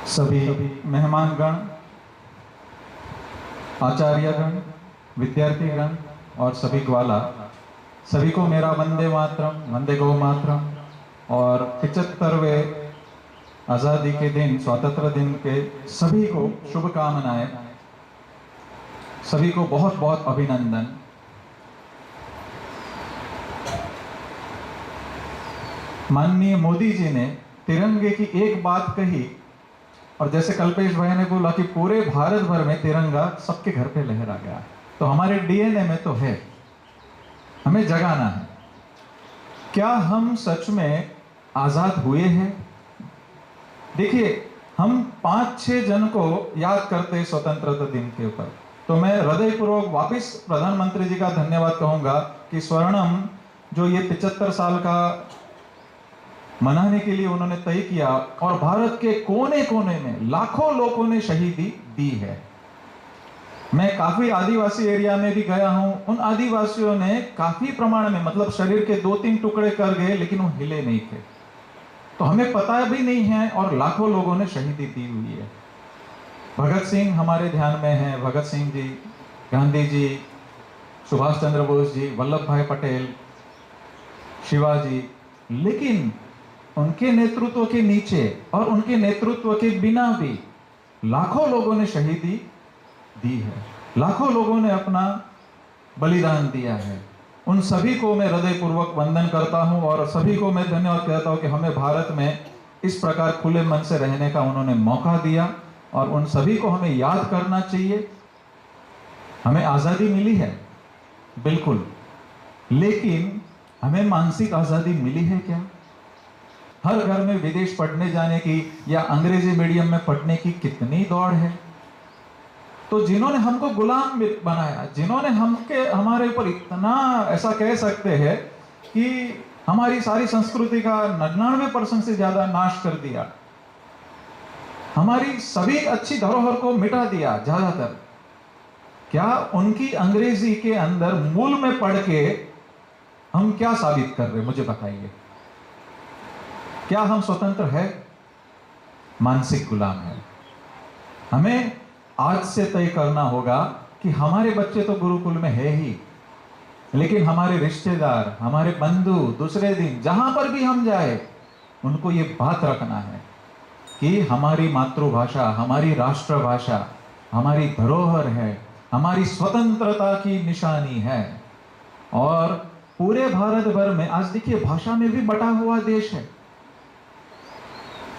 सभी मेहमानगण, आचार्यगण, विद्यार्थीगण और सभी ग्वाला, सभी को मेरा वंदे मातरम, वंदे गौ मातरम। और 75वें आज़ादी के दिन, स्वतंत्र दिन के सभी को शुभकामनाएं, सभी को बहुत बहुत अभिनंदन। माननीय मोदी जी ने तिरंगे की एक बात कही, और जैसे कल्पेश भाई ने बोला कि पूरे भारत भर में तिरंगा सबके घर पे लहरा गया, तो हमारे डीएनए में तो है, हमें जगाना है। क्या हम सच में आजाद हुए हैं? देखिए, हम 5-6 जन को याद करते हैं स्वतंत्रता दिन के ऊपर, तो मैं हृदयपूर्वक वापिस प्रधानमंत्री जी का धन्यवाद कहूंगा कि स्वर्णम जो ये 75 साल का मनाने के लिए उन्होंने तय किया, और भारत के कोने कोने में लाखों लोगों ने शहीदी दी है। मैं काफी आदिवासी एरिया में भी गया हूं, उन आदिवासियों ने काफी प्रमाण में, मतलब शरीर के 2-3 टुकड़े कर गए लेकिन वो हिले नहीं थे, तो हमें पता भी नहीं है, और लाखों लोगों ने शहीदी दी हुई है। भगत सिंह हमारे ध्यान में है, भगत सिंह जी, गांधी जी, सुभाष चंद्र बोस जी, वल्लभ भाई पटेल, शिवाजी, लेकिन उनके नेतृत्व के नीचे और उनके नेतृत्व के बिना भी लाखों लोगों ने शहीदी दी है, लाखों लोगों ने अपना बलिदान दिया है। उन सभी को मैं हृदयपूर्वक वंदन करता हूं, और सभी को मैं धन्यवाद कहता हूं कि हमें भारत में इस प्रकार खुले मन से रहने का उन्होंने मौका दिया, और उन सभी को हमें याद करना चाहिए। हमें आजादी मिली है बिल्कुल, लेकिन हमें मानसिक आजादी मिली है क्या? हर घर में विदेश पढ़ने जाने की या अंग्रेजी मीडियम में पढ़ने की कितनी दौड़ है। तो जिन्होंने हमको गुलाम बनाया, जिन्होंने हमारे ऊपर इतना, ऐसा कह सकते हैं कि हमारी सारी संस्कृति का 99% से ज्यादा नाश कर दिया, हमारी सभी अच्छी धरोहर को मिटा दिया ज्यादातर, क्या उनकी अंग्रेजी के अंदर मूल में पढ़ के हम क्या साबित कर रहे? मुझे बताइए, क्या हम स्वतंत्र है? मानसिक गुलाम है। हमें आज से तय करना होगा कि हमारे बच्चे तो गुरुकुल में है ही, लेकिन हमारे रिश्तेदार, हमारे बंधु, दूसरे दिन जहां पर भी हम जाए, उनको ये बात रखना है कि हमारी मातृभाषा, हमारी राष्ट्रभाषा, हमारी धरोहर है, हमारी स्वतंत्रता की निशानी है। और पूरे भारत भर में आज देखिए, भाषा में भी बटा हुआ देश है।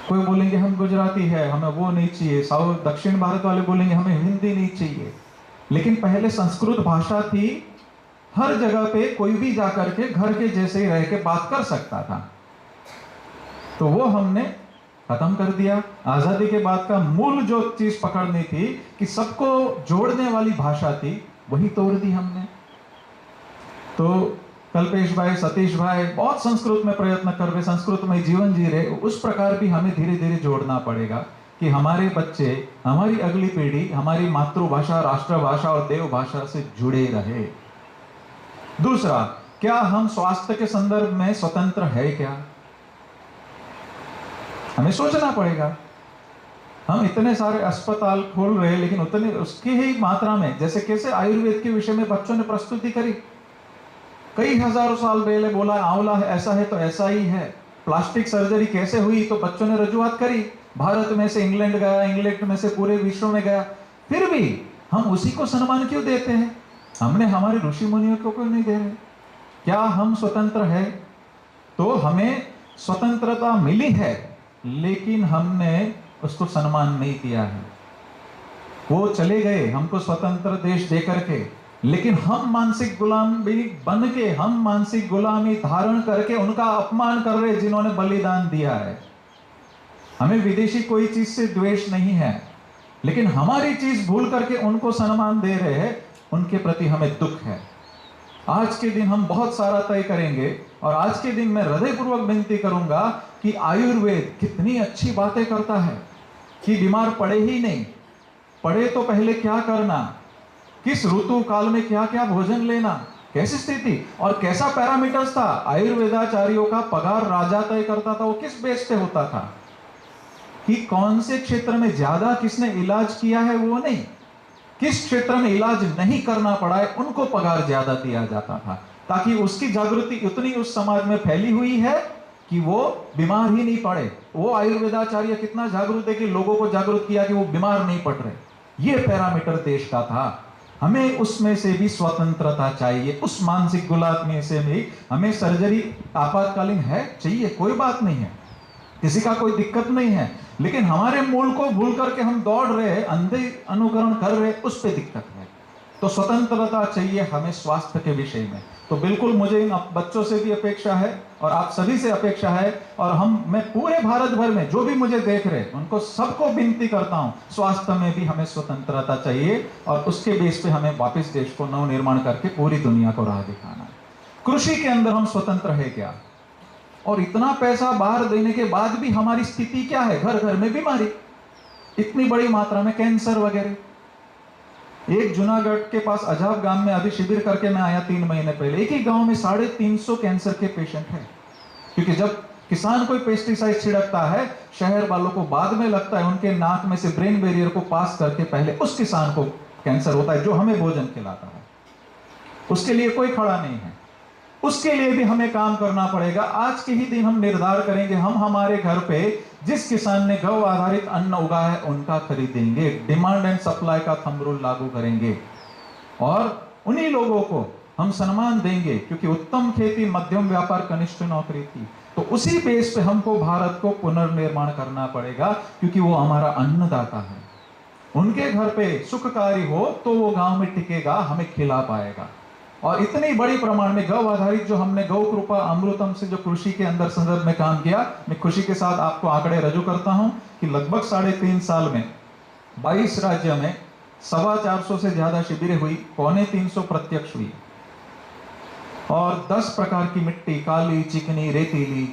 कोई बोलेंगे हम गुजराती है, हमें वो नहीं चाहिए, साउथ दक्षिण भारत वाले बोलेंगे हमें हिंदी नहीं चाहिए, लेकिन पहले संस्कृत भाषा थी, हर जगह पे कोई भी जाकर के घर के जैसे ही रह के बात कर सकता था, तो वो हमने खत्म कर दिया। आजादी के बाद का मूल जो चीज पकड़नी थी कि सबको जोड़ने वाली भाषा थी, वही तोड़ दी हमने। तो कल्पेश भाई, सतीश भाई बहुत संस्कृत में प्रयत्न कर रहे, संस्कृत में जीवन जी रहे, उस प्रकार भी हमें धीरे धीरे जोड़ना पड़ेगा कि हमारे बच्चे, हमारी अगली पीढ़ी हमारी मातृभाषा, राष्ट्रभाषा और देवभाषा से जुड़े रहे। दूसरा, क्या हम स्वास्थ्य के संदर्भ में स्वतंत्र है? क्या हमें सोचना पड़ेगा। हम इतने सारे अस्पताल खोल रहे हैं, लेकिन उतने उसकी ही मात्रा में, जैसे कैसे आयुर्वेद के विषय में बच्चों ने प्रस्तुति करी, कई हजारों साल पहले बोला आंवला है, ऐसा है तो ऐसा ही है। प्लास्टिक सर्जरी कैसे हुई, तो बच्चों ने रजूआत करी, भारत में से इंग्लैंड गया, इंग्लैंड में से पूरे विश्व में गया, फिर भी हम उसी को सम्मान क्यों देते हैं? हमने हमारे ऋषि मुनियों को क्यों नहीं दे रहे? क्या हम स्वतंत्र है? तो हमें स्वतंत्रता मिली है, लेकिन हमने उसको सम्मान नहीं दिया है। वो चले गए हमको स्वतंत्र देश दे करके, लेकिन हम मानसिक गुलामी बन के, हम मानसिक गुलामी धारण करके उनका अपमान कर रहे जिन्होंने बलिदान दिया है। हमें विदेशी कोई चीज से द्वेष नहीं है, लेकिन हमारी चीज भूल करके उनको सम्मान दे रहे हैं, उनके प्रति हमें दुख है। आज के दिन हम बहुत सारा तय करेंगे, और आज के दिन मैं हृदयपूर्वक विनती करूंगा कि आयुर्वेद कितनी अच्छी बातें करता है कि बीमार पड़े ही नहीं, पड़े तो पहले क्या करना, किस ऋतु काल में क्या क्या भोजन लेना, कैसी स्थिति और कैसा पैरामीटर्स था। आयुर्वेदाचार्यों का पगार राजा तय करता था, वो किस बेस पे होता था, कि कौन से क्षेत्र में ज्यादा किसने इलाज किया है वो नहीं, किस क्षेत्र में इलाज नहीं करना पड़ा है उनको पगार ज्यादा दिया जाता था, ताकि उसकी जागृति इतनी उस समाज में फैली हुई है कि वो बीमार ही नहीं पड़े। वो आयुर्वेदाचार्य कितना जागरूक है कि लोगों को जागरूक किया कि वो बीमार नहीं पड़ रहे। ये पैरामीटर देश का था। हमें उसमें से भी स्वतंत्रता चाहिए, उस मानसिक गुलामी से भी हमें सर्जरी आपातकालीन है चाहिए, कोई बात नहीं है, किसी का कोई दिक्कत नहीं है, लेकिन हमारे मूल को भूल करके हम दौड़ रहे हैं, अंधे अनुकरण कर रहे हैं, उस पे दिक्कत है। तो स्वतंत्रता चाहिए हमें स्वास्थ्य के विषय में। तो बिल्कुल मुझे इन बच्चों से भी अपेक्षा है और आप सभी से अपेक्षा है, और मैं पूरे भारत भर में जो भी मुझे देख रहे उनको सबको विनती करता हूं, स्वास्थ्य में भी हमें स्वतंत्रता चाहिए और उसके बेस पे हमें वापस देश को नवनिर्माण करके पूरी दुनिया को राह दिखाना है। कृषि के अंदर हम स्वतंत्र है क्या? और इतना पैसा बाहर देने के बाद भी हमारी स्थिति क्या है? घर घर में बीमारी, इतनी बड़ी मात्रा में कैंसर वगैरह। एक जूनागढ़ के पास अजाब गांव में अभी शिविर करके मैं आया 3 महीने पहले, एक ही गांव में 350 कैंसर के पेशेंट हैं। क्योंकि जब किसान कोई पेस्टिसाइड छिड़कता है, शहर वालों को बाद में लगता है, उनके नाक में से ब्रेन बैरियर को पास करके पहले उस किसान को कैंसर होता है जो हमें भोजन खिलाता है। उसके लिए कोई खड़ा नहीं है, उसके लिए भी हमें काम करना पड़ेगा। आज के ही दिन हम निर्धार करेंगे, हम हमारे घर पे जिस किसान ने गौ आधारित अन्न उगाया है उनका खरीदेंगे, डिमांड एंड सप्लाई का थंब रूल लागू करेंगे और उन्हीं लोगों को हम सम्मान देंगे, क्योंकि उत्तम खेती, मध्यम व्यापार, कनिष्ठ नौकरी थी। तो उसी बेस पे हमको भारत को पुनर्निर्माण करना पड़ेगा, क्योंकि वो हमारा अन्नदाता है। उनके घर पे सुखकारी हो तो वो गांव में टिकेगा, हमें खिला पाएगा। और इतनी बड़ी प्रमाण में गौ आधारित जो हमने गौ कृपा अमृतम से जो कृषि के अंदर संदर्भ में काम किया, मैं खुशी के साथ आपको आंकड़े रजू करता हूं कि लगभग 3.5 साल में 22 राज्य में 450 से ज्यादा शिविरें हुई, 350 प्रत्यक्ष हुई और 10 प्रकार की मिट्टी, काली, चिकनी, रेतीली,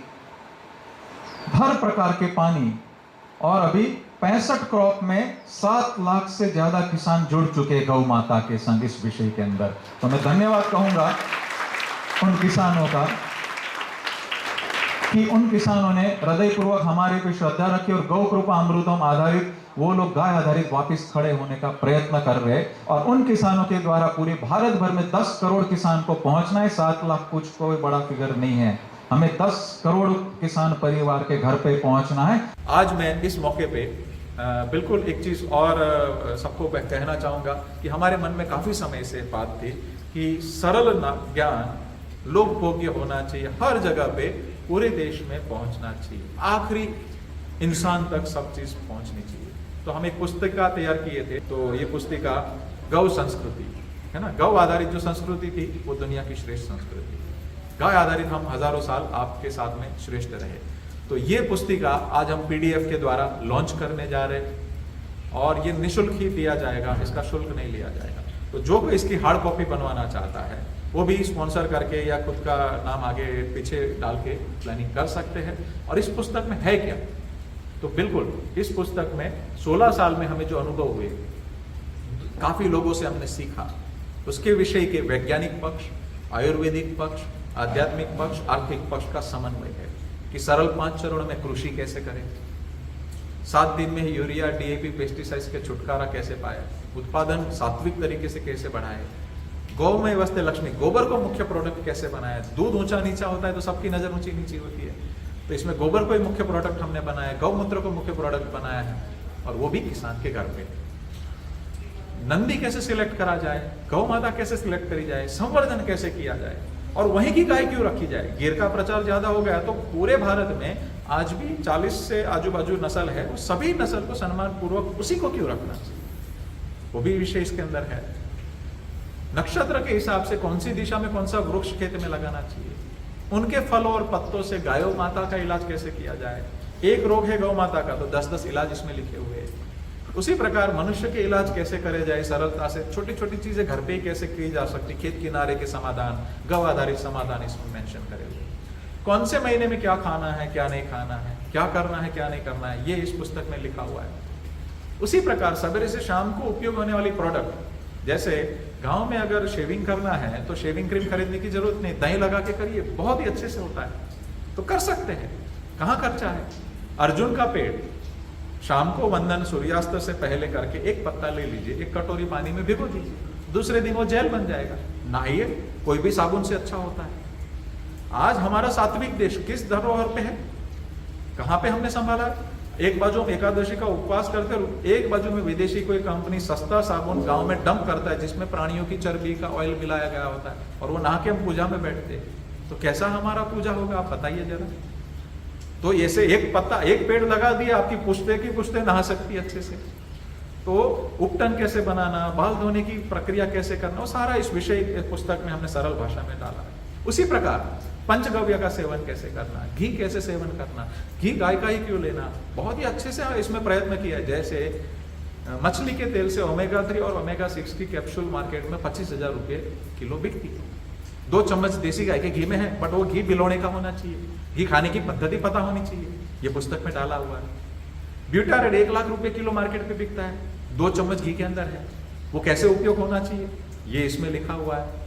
हर प्रकार के पानी, और अभी 65 क्रॉप में 7 लाख से ज्यादा किसान जुड़ चुके गौ माता के संग इस विषय के अंदर। तो मैं धन्यवाद कहूंगा उन किसानों का कि उन किसानों ने हृदयपूर्वक हमारे पे श्रद्धा रखी और गौ कृपा अमृतम आधारित, वो लोग गाय आधारित वापस खड़े होने का प्रयत्न कर रहे हैं। और उन किसानों के द्वारा पूरे भारत भर में 10 करोड़ किसान को पहुंचना है। 7 लाख कुछ कोई बड़ा फिगर नहीं है, हमें 10 करोड़ किसान परिवार के घर पे पहुंचना है। आज मैं इस मौके पे बिल्कुल एक चीज और सबको कहना चाहूंगा कि हमारे मन में काफी समय से बात थी कि सरल ज्ञान लोक भोग्य होना चाहिए, हर जगह पे पूरे देश में पहुंचना चाहिए, आखिरी इंसान तक सब चीज पहुंचनी चाहिए। तो हम एक पुस्तिका तैयार किए थे, तो ये पुस्तिका गौ संस्कृति है ना, गौ आधारित जो संस्कृति थी वो दुनिया की श्रेष्ठ संस्कृति, गाय आधारित हम हजारों साल आपके साथ में श्रेष्ठ रहे। तो ये पुस्तिका आज हम PDF के द्वारा लॉन्च करने जा रहे हैं और ये निःशुल्क ही दिया जाएगा, इसका शुल्क नहीं लिया जाएगा। तो जो कोई इसकी हार्ड कॉपी बनवाना चाहता है वो भी स्पॉन्सर करके या खुद का नाम आगे पीछे डाल के प्लानिंग कर सकते हैं। और इस पुस्तक में है क्या? तो बिल्कुल इस पुस्तक में 16 साल में हमें जो अनुभव हुए, काफी लोगों से हमने सीखा, उसके विषय के वैज्ञानिक पक्ष, आयुर्वेदिक पक्ष, आध्यात्मिक पक्ष, आर्थिक पक्ष का समन्वय है कि सरल 5 चरणों में कृषि कैसे करें, 7 दिन में ही यूरिया, DAP, पेस्टिसाइड्स के छुटकारा कैसे पाए, उत्पादन सात्विक तरीके से कैसे बढ़ाए, गौ में वस्ते लक्ष्मी, गोबर को मुख्य प्रोडक्ट कैसे बनाया। दूध ऊंचा नीचा होता है तो सबकी नजर ऊंची नीची होती है, तो इसमें गोबर को ही मुख्य प्रोडक्ट हमने बनाया, गौमूत्र को मुख्य प्रोडक्ट बनाया है, और वो भी किसान के घर पे। नंदी कैसे सिलेक्ट करा जाए, गौ माता कैसे सिलेक्ट करी जाए, संवर्धन कैसे किया जाए, और वहीं की गाय क्यों रखी जाए। गिर का प्रचार ज्यादा हो गया तो पूरे भारत में आज भी 40 से आजू बाजू नस्ल है, वो सभी नस्ल को सम्मान पूर्वक उसी को क्यों रखना चाहिए, वो भी विषय इसके अंदर है। नक्षत्र के हिसाब से कौन सी दिशा में कौन सा वृक्ष खेत में लगाना चाहिए, उनके फल और पत्तों से गायों माता का इलाज कैसे किया जाए। एक रोग है गौ माता का तो 10-10 इलाज इसमें लिखे हुए हैं। उसी प्रकार मनुष्य के इलाज कैसे करे जाए सरलता से, छोटी छोटी चीजें घर पे ही कैसे की जा सकती, खेत किनारे के समाधान, गौ आधारित समाधान इसमें मेंशन करे हुए। कौन से महीने में क्या खाना है, क्या नहीं खाना है, क्या करना है, क्या नहीं करना है, ये इस पुस्तक में लिखा हुआ है। उसी प्रकार सवेरे से शाम को उपयोग होने वाली प्रोडक्ट, जैसे गांव में अगर शेविंग करना है तो शेविंग क्रीम खरीदने की जरूरत नहीं, दही लगा के करिए, बहुत ही अच्छे से होता है, तो कर सकते हैं। कहाँ खर्चा है। अर्जुन का पेड़ शाम को वंदन सूर्यास्त से पहले करके एक पत्ता ले लीजिए, एक कटोरी पानी में भिगो दीजिए, दूसरे दिन वो जेल बन जाएगा। नहाइए, कोई भी साबुन से अच्छा होता है। आज हमारा सात्विक देश किस धरोहर पे है, कहां पे हमने संभाला? एक बाजू हम एकादशी का उपवास करते और एक बाजू में विदेशी कोई कंपनी सस्ता साबुन गांव में डंप करता है जिसमें प्राणियों की चर्बी का ऑयल मिलाया गया होता है, और वो नहा के हम पूजा में बैठते हैं। तो कैसा हमारा पूजा होगा आप बताइए जरा। तो ऐसे एक पत्ता, एक पेड़ लगा दिया, आपकी पुश्ते की पुश्ते नहा सकती अच्छे से। तो उपटन कैसे बनाना, बाल धोने की प्रक्रिया कैसे करना, वो सारा इस विषय पुस्तक में हमने सरल भाषा में डाला है। उसी प्रकार पंचगव्य का सेवन कैसे करना, घी कैसे सेवन करना, घी गाय का ही क्यों लेना, बहुत ही अच्छे से इसमें प्रयत्न किया है। जैसे मछली के तेल से ओमेगा 3 और ओमेगा 6 की कैप्सूल मार्केट में 25,000 रुपये किलो बिकती है। 2 चम्मच देसी गाय के घी में है, बट वो घी बिलोने का होना चाहिए, घी खाने की पद्धति पता होनी चाहिए, ये पुस्तक में डाला हुआ है। ब्यूटारेड 1 लाख रुपए किलो मार्केट पे बिकता है, 2 चम्मच घी के अंदर है, वो कैसे उपयोग होना चाहिए ये इसमें लिखा हुआ है।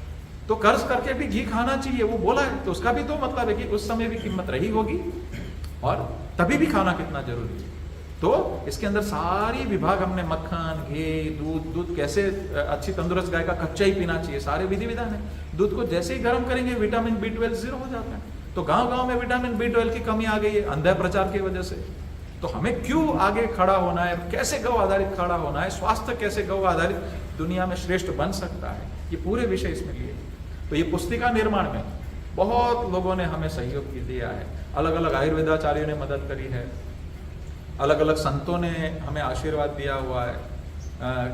तो कर्ज करके भी घी खाना चाहिए वो बोला है, तो उसका भी तो मतलब है कि उस समय भी कीमत रही होगी और तभी भी खाना कितना जरूरी है। तो इसके अंदर सारी विभाग हमने मक्खन, घी, दूध कैसे अच्छी तंदुरुस्त गाय का कच्चा ही पीना चाहिए, सारे विधि विधान है। दूध को जैसे ही गर्म करेंगे विटामिन B12 0 हो जाता है। तो गांव गांव में विटामिन B12 की कमी आ गई है अंधा प्रचार की वजह से। तो हमें क्यों आगे खड़ा होना है, कैसे गौ आधारित खड़ा होना है, स्वास्थ्य कैसे गौ आधारित दुनिया में श्रेष्ठ बन सकता है, ये पूरे विषय इसमें लिए। तो ये पुस्तिका निर्माण में बहुत लोगों ने हमें सहयोग दिया है, अलग अलग आयुर्वेदाचार्यों ने मदद करी है, अलग अलग संतों ने हमें आशीर्वाद दिया हुआ है,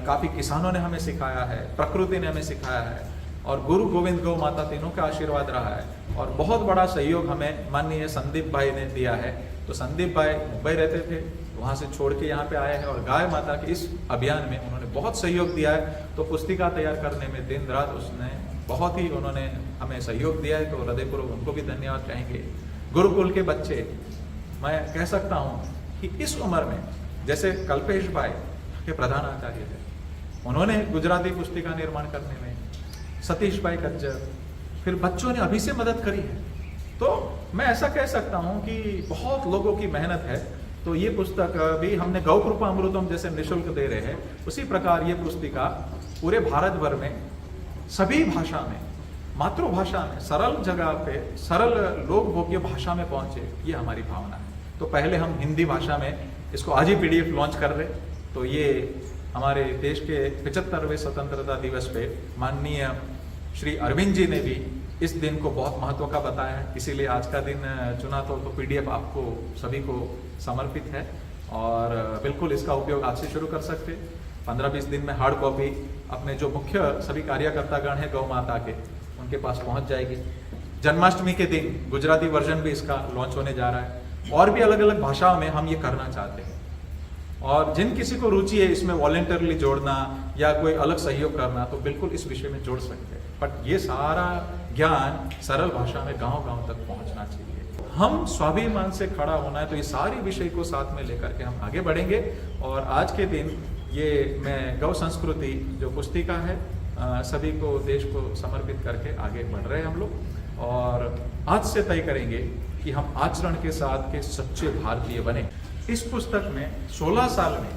काफी किसानों ने हमें सिखाया है, प्रकृति ने हमें सिखाया है, और गुरु गोविंद गौ माता तीनों का आशीर्वाद रहा है। और बहुत बड़ा सहयोग हमें माननीय संदीप भाई ने दिया है। तो संदीप भाई मुंबई रहते थे, वहां से छोड़ के यहाँ पे आए हैं, और गाय माता के इस अभियान में उन्होंने बहुत सहयोग दिया है। तो पुस्तिका तैयार करने में दिन रात उसने बहुत ही उन्होंने हमें सहयोग दिया है, तो हृदयपूर्वक उनको भी धन्यवाद कहेंगे। गुरुकुल के बच्चे, मैं कह सकता हूँ कि इस उम्र में, जैसे कल्पेश भाई के प्रधान आचार्य थे, उन्होंने गुजराती पुस्तिका निर्माण करने में, सतीश भाई कज्जर, फिर बच्चों ने अभी से मदद करी है। तो मैं ऐसा कह सकता हूँ कि बहुत लोगों की मेहनत है। तो ये पुस्तक भी हमने गौ कृपा अमृतम जैसे निःशुल्क दे रहे हैं, उसी प्रकार ये पुस्तिका पूरे भारत भर में सभी भाषा में, मातृभाषा में, सरल जगह पे, सरल लोक भोग्य भाषा में पहुंचे, ये हमारी भावना है। तो पहले हम हिंदी भाषा में इसको आज ही PDF लॉन्च कर रहे। तो ये हमारे देश के 75वें स्वतंत्रता दिवस पे माननीय श्री अरविंद जी ने भी इस दिन को बहुत महत्व का बताया है, इसीलिए आज का दिन चुना। तो PDF आपको सभी को समर्पित है, और बिल्कुल इसका उपयोग आज से शुरू कर सकते। 15-20 दिन में हार्ड कॉपी अपने जो मुख्य सभी कार्यकर्तागण हैं गौ माता के, उनके पास पहुंच जाएगी। जन्माष्टमी के दिन गुजराती वर्जन भी इसका लॉन्च होने जा रहा है, और भी अलग अलग भाषाओं में हम ये करना चाहते हैं। और जिन किसी को रुचि है इसमें वॉलेंटरली जोड़ना या कोई अलग सहयोग करना, तो बिल्कुल इस विषय में जोड़ सकते हैं। बट ये सारा ज्ञान सरल भाषा में गांव-गांव तक पहुंचना चाहिए। हम स्वाभिमान से खड़ा होना है, तो ये सारी विषय को साथ में लेकर के हम आगे बढ़ेंगे। और आज के दिन ये मैं गौ संस्कृति जो पुस्तिका है सभी को, देश को समर्पित करके आगे बढ़ रहे हैं हम लोग। और आज से तय करेंगे कि हम आचरण के साथ के सच्चे भारतीय बने। इस पुस्तक में 16 साल में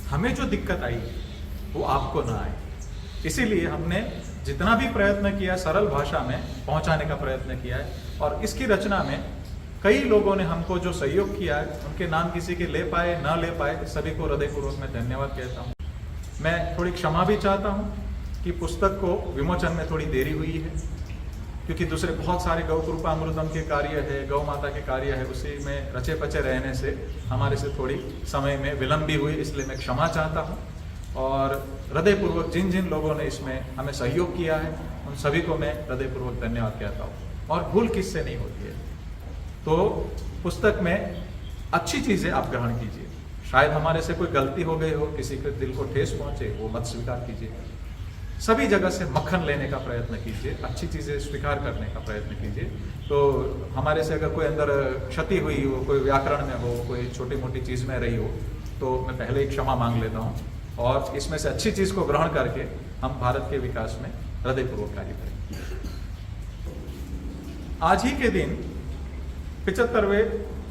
हमें जो दिक्कत आई वो आपको ना आए, इसीलिए हमने जितना भी प्रयत्न किया सरल भाषा में पहुंचाने का प्रयत्न किया है। और इसकी रचना में कई लोगों ने हमको जो सहयोग किया है, उनके नाम किसी के ले पाए ना ले पाए, सभी को हृदयपूर्वक मैं धन्यवाद कहता हूँ। मैं थोड़ी क्षमा भी चाहता हूँ कि पुस्तक को विमोचन में थोड़ी देरी हुई है, क्योंकि दूसरे बहुत सारे गौ कृपा अमृतम के कार्य है, गौ माता के कार्य है, उसी में रचे पचे रहने से हमारे से थोड़ी समय में विलंब भी हुई, इसलिए मैं क्षमा चाहता हूँ। और हृदयपूर्वक जिन जिन लोगों ने इसमें हमें सहयोग किया है, उन सभी को मैं हृदयपूर्वक धन्यवाद कहता हूँ। और भूल किससे नहीं होती है, तो पुस्तक में अच्छी चीज़ें आप ग्रहण कीजिए। शायद हमारे से कोई गलती हो गई हो, किसी के दिल को ठेस पहुँचे, वो मत स्वीकार कीजिए। सभी जगह से मक्खन लेने का प्रयत्न कीजिए, अच्छी चीज़ें स्वीकार करने का प्रयत्न कीजिए। तो हमारे से अगर कोई अंदर क्षति हुई हो, कोई व्याकरण में हो, कोई छोटी मोटी चीज़ में रही हो, तो मैं पहले ही क्षमा मांग लेता हूँ। और इसमें से अच्छी चीज़ को ग्रहण करके हम भारत के विकास में हृदयपूर्वक कार्य करेंगे। आज ही के दिन 75वें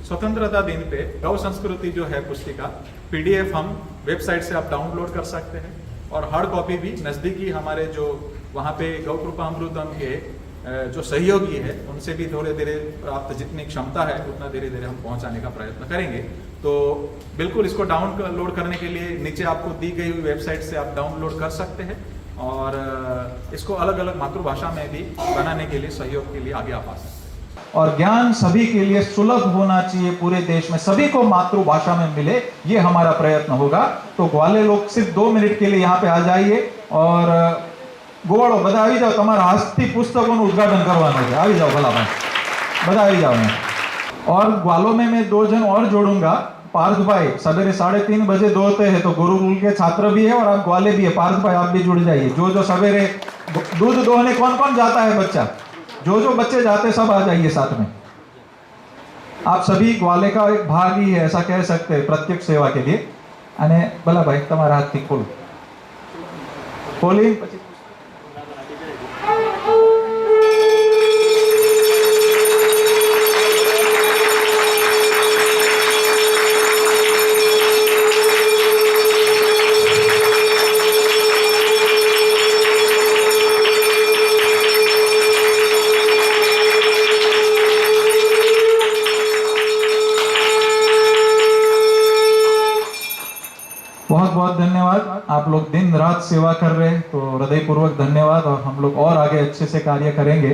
स्वतंत्रता दिन पे गौ संस्कृति जो है पुस्तिका PDF हम वेबसाइट से आप डाउनलोड कर सकते हैं, और हार्ड कॉपी भी नज़दीकी हमारे जो वहाँ पे गौ कृपा अमृतम के जो सहयोगी है उनसे भी थोड़े धीरे प्राप्त जितनी क्षमता है उतना धीरे धीरे हम पहुँचाने का प्रयत्न करेंगे। तो बिल्कुल इसको डाउनलोड करने के लिए नीचे आपको दी गई हुई वेबसाइट से आप डाउनलोड कर सकते हैं, और इसको अलग अलग मातृभाषा में भी बनाने के लिए सहयोग के लिए आगे आप आ सकते हैं। और ज्ञान सभी के लिए सुलभ होना चाहिए, पूरे देश में सभी को मातृभाषा में मिले, ये हमारा प्रयत्न होगा। तो ग्वाले लोग सिर्फ 2 मिनट के लिए यहाँ पे आ जाइए, और गोवाड़ो બધા આવી જાઓ, તમારા હાથથી પુસ્તકોનું ઉદ્ઘાટન કરવાનું છે, આવી જાઓ ભલા ભાઈ, બધા આવી જાઓ। और ग्वालों में मैं 2 जन और जोड़ूंगा। पार्थ भाई सवेरे 3:30 बजे दौड़ते हैं, तो गुरुकुल के छात्र भी है और आप ग्वाले भी है। पार्थ भाई आप भी जुड़ जाइए। जो सवेरे दूध दोहने कौन कौन जाता है बच्चा, जो बच्चे जाते सब आ जाइए साथ में। आप सभी ग्वाले का एक भाग ही है, ऐसा कह सकते हैं, प्रत्यक्ष सेवा के लिए। અને ભલા ભાઈ તમારા હાથથી ખોલી बहुत बहुत धन्यवाद। आप लोग दिन रात सेवा कर रहे हैं, तो हृदयपूर्वक धन्यवाद। और हम लोग और आगे अच्छे से कार्य करेंगे।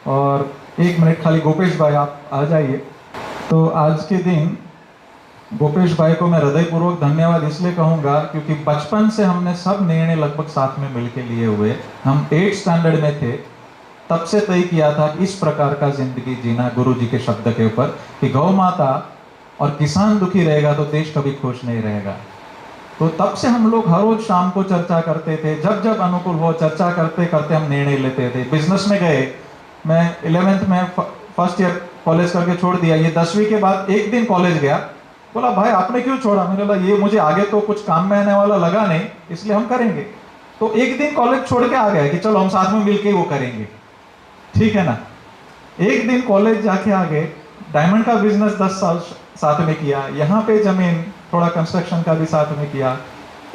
और 1 मिनट खाली गोपेश भाई आप आ जाइए। तो आज के दिन गोपेश भाई को मैं हृदयपूर्वक धन्यवाद इसलिए कहूँगा क्योंकि बचपन से हमने सब निर्णय लगभग साथ में मिलकर लिए हुए। हम 8th स्टैंडर्ड में थे, तब से तय किया था कि इस प्रकार का जिंदगी जीना, गुरु जी के शब्द के ऊपर कि गौ माता और किसान दुखी रहेगा तो देश कभी खुश नहीं रहेगा। तो तब से हम लोग हर रोज शाम को चर्चा करते थे, जब जब अनुकूल हो चर्चा करते करते हम निर्णय लेते थे। बिजनेस में गए, मैं 11th में फर्स्ट ईयर कॉलेज करके छोड़ दिया। ये 10वीं के बाद एक दिन कॉलेज गया, बोला भाई आपने क्यों छोड़ा? मैंने बोला ये मुझे आगे तो कुछ काम में आने वाला लगा नहीं, इसलिए हम करेंगे। तो एक दिन कॉलेज छोड़ के आ गया कि चलो हम साथ में मिलके वो करेंगे, ठीक है ना। एक दिन कॉलेज जाके आ गए, डायमंड का बिजनेस 10 साल साथ में किया, यहाँ पे जमीन थोड़ा कंस्ट्रक्शन का भी साथ में किया।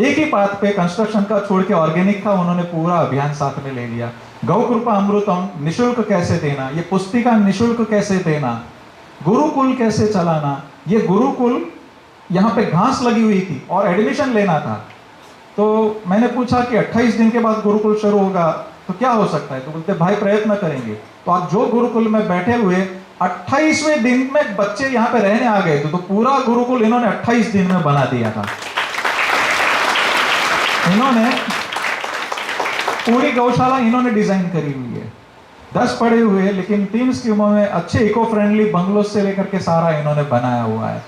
एक ही बात पे कंस्ट्रक्शन का छोड़ के ऑर्गेनिक का उन्होंने पूरा अभियान साथ में ले लिया। गौ कृपा अमृतम निशुल्क कैसे देना, ये पुस्तिका निशुल्क कैसे देना, गुरुकुल कैसे चलाना। ये गुरुकुल यहाँ पे घास लगी हुई थी और एडमिशन लेना था। तो मैंने पूछा कि 28 दिन के बाद गुरुकुल शुरू होगा तो क्या हो सकता है? तो बोलते भाई प्रयत्न करेंगे। तो आज जो गुरुकुल में बैठे हुए 28वें दिन में बच्चे यहाँ पे रहने आ गए, तो पूरा गुरुकुल इन्होंने 28 दिन में बना दिया था। इन्होंने पूरी गौशाला इन्होंने डिजाइन करी हुई है, 10 पड़े हुए हैं, लेकिन 3 स्कीमों में अच्छे इको फ्रेंडली बंगलों से लेकर के सारा इन्होंने बनाया हुआ है।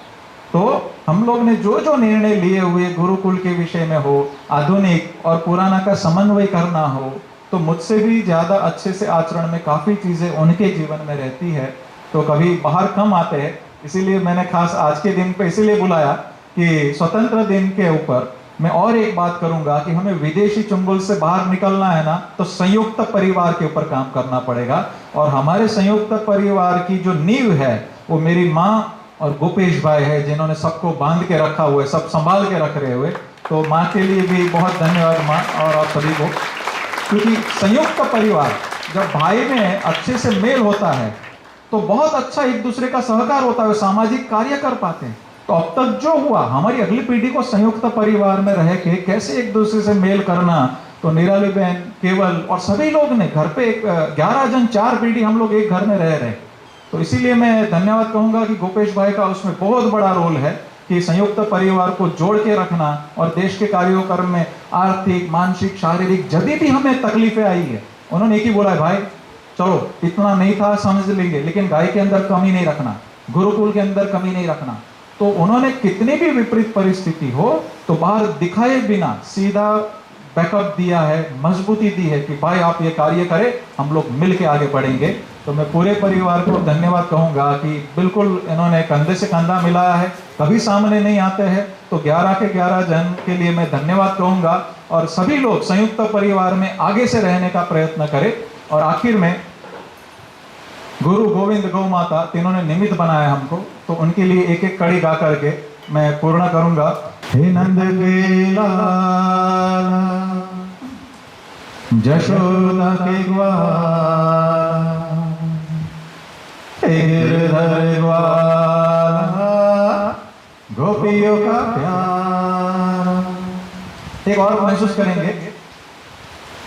तो हम लोग ने जो जो निर्णय लिए हुए गुरुकुल के विषय में हो, आधुनिक और पुराना का समन्वय करना हो, तो मुझसे भी ज्यादा अच्छे से आचरण में काफी चीजें उनके जीवन में रहती है। तो कभी बाहर कम आते हैं, इसीलिए मैंने खास आज के दिन पे इसीलिए बुलाया कि स्वतंत्र दिन के ऊपर मैं और एक बात करूंगा कि हमें विदेशी चुंगल से बाहर निकलना है ना, तो संयुक्त परिवार के ऊपर काम करना पड़ेगा। और हमारे संयुक्त परिवार की जो नींव है वो मेरी माँ और गोपेश भाई है, जिन्होंने सबको बांध के रखा हुआ है, सब संभाल के रख रहे हुए। तो माँ के लिए भी बहुत धन्यवाद माँ और आप सभी को, क्योंकि संयुक्त परिवार जब भाई में अच्छे से मेल होता है तो बहुत अच्छा एक दूसरे का सहकार होता है, सामाजिक कार्य कर पाते हैं। तो अब तक जो हुआ, हमारी अगली पीढ़ी को संयुक्त परिवार में रह के कैसे एक दूसरे से मेल करना, तो निराली बहन, केवल और सभी लोग ने घर पे 11 जन 4 पीढ़ी हम लोग एक घर में रह रहे। तो इसीलिए मैं धन्यवाद कहूंगा कि गोपेश भाई का उसमें बहुत बड़ा रोल है कि संयुक्त परिवार को जोड़ के रखना और देश के कार्यक्रम में आर्थिक, मानसिक, शारीरिक जब भी हमें तकलीफें आई है, उन्होंने एक ही बोला है भाई चलो इतना नहीं था समझ लेंगे, लेकिन गाय के अंदर कमी नहीं रखना, गुरुकुल के अंदर कमी नहीं रखना। तो उन्होंने कितनी भी विपरीत परिस्थिति हो तो बाहर दिखाए बिना सीधा बैकअप दिया है, मजबूती दी है कि भाई आप ये कार्य करें, हम लोग मिल के आगे बढ़ेंगे। तो मैं पूरे परिवार को धन्यवाद कहूंगा कि बिल्कुल इन्होंने कंधे से कंधा मिलाया है, कभी सामने नहीं आते हैं। तो 11 के 11 जन के लिए मैं धन्यवाद कहूंगा और सभी लोग संयुक्त परिवार में आगे से रहने का प्रयत्न करें। और आखिर में गुरु गोविंद गौ माता तीनों ने निमित्त बनाया हमको, तो तो उनके लिए एक एक कड़ी गा करके मैं पूर्ण करूंगा। हे नंद के लाला, जशोदा के ग्वाला, हे गिरधर ग्वाला, गोपियों का प्यारा। एक और महसूस करेंगे,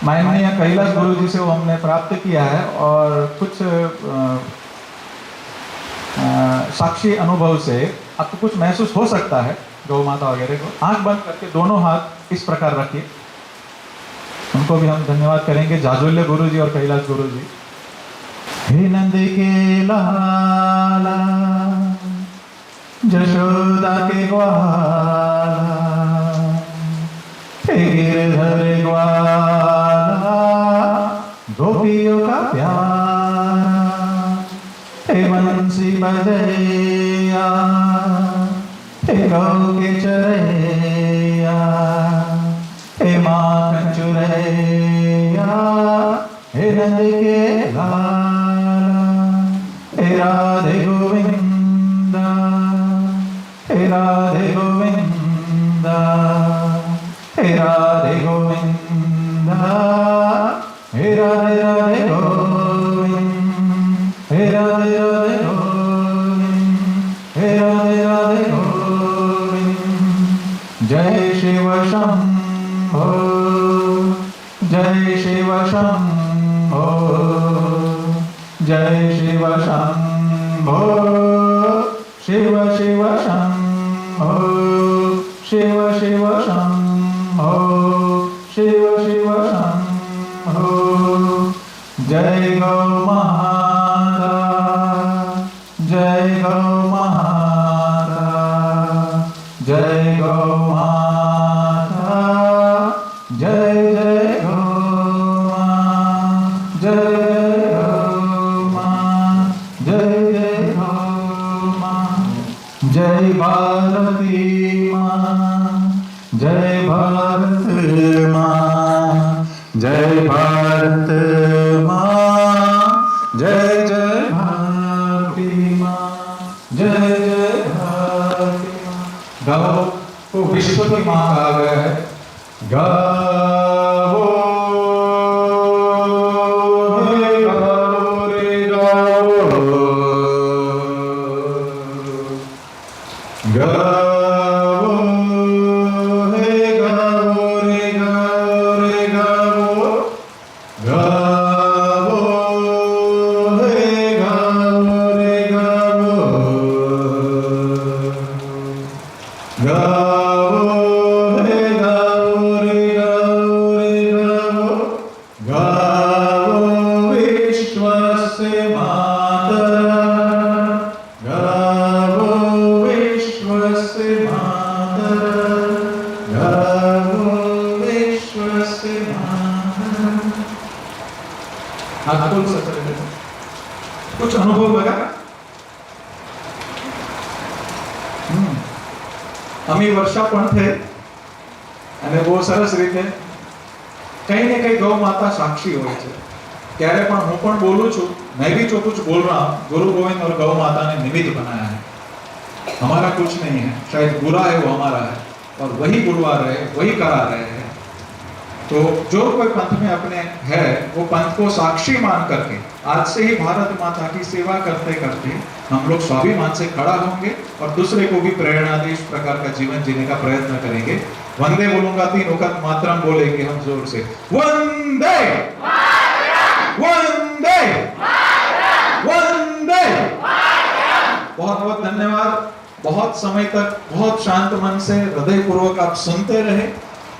माननीय कैलाश गुरु जी से वो हमने प्राप्त किया है और कुछ साक्षी अनुभव से आपको कुछ महसूस हो सकता है गौ माता वगैरह को। आंख बंद करके दोनों हाथ इस प्रकार रखिए, उनको भी हम धन्यवाद करेंगे, जाजुल्य गुरु जी और कैलाश गुरु जी। हे नंद के लाला, जशोदा के ग्वाला, हे गिरधर ग्वाला, गोपियों का प्यारा, हे बंसी बजैया, हे गौ के चरैया, हे माखन चुरैया, हे नंद के लाला, हे राधे गोविंदा, हे राधे गोविंदा, हे राधे गोविंदा, हे राधे राधे गोविंद, हे राधे राधे गोविंद, हे राधे राधे गोविंद। जय शिव शंभो, जय शिव शंभो, जय शिव शंभो, शिव शिव शंभो, शिव शिव शंभो, शिव शिव शंभो। जय गौ माता, जय गौ माता, जय गौ माता, जय जय गौ मां, जय गौ मां, जय जय गौ मां। जय भारती मां, जय भारत मां, जय भारत मां, जय जय भारती मां, जय जय भारती मां। गाओ को विश्व की मां कहा गया है। गाओ हे गाओ रे गाओ, गाओ हे गाओ रे गाओ रे गाओ, गाओ हे गाओ रे गाओ, गाओ हे गाओ रे गाओ रे गाओ, गाओ विश्वस्य मातरः, गाओ विश्वस्य मातरः, गाओ विश्वस्य मातरः। हाथ खोल सकते हैं। कुछ अनुभव लगा? અમે વર્ષા પણ છે અને બહુ સરસ રીતે કहीं ને कहीं गौ माता साक्षी હોય છે। ત્યારે પણ હું પણ બોલું છું, मैं भी जो कुछ बोल रहा हूँ गुरु गोविंद और गौ माता ने निमित्त बनाया है। हमारा कुछ नहीं है, शायद बुरा है वो हमारा है और वही बुलवा रहे, वही करा रहे हैं। तो जो कोई पंथ में अपने है वो पंथ को साक्षी मान करके आज से ही भारत माता की सेवा करते करते हम लोग स्वाभिमान से खड़ा होंगे और दूसरे को भी प्रेरणा दे, इस प्रकार का जीवन जीने का प्रयत्न करेंगे। वंदे बोलूंगा, 3 वक्त मातरम बोलेंगे हम जोर से। वंदे वंदे वंदे। बहुत बहुत धन्यवाद। बहुत समय तक बहुत शांत मन से हृदय पूर्वक आप सुनते रहे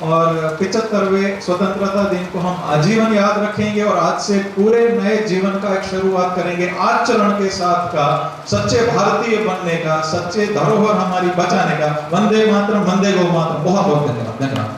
और 75वें स्वतंत्रता दिन को हम आजीवन याद रखेंगे और आज से पूरे नए जीवन का एक शुरुआत करेंगे आचरण के साथ का, सच्चे भारतीय बनने का, सच्चे धरोहर हमारी बचाने का। वंदे मातरम, वंदे गौ मातरम। बहुत बहुत धन्यवाद। धन्यवाद।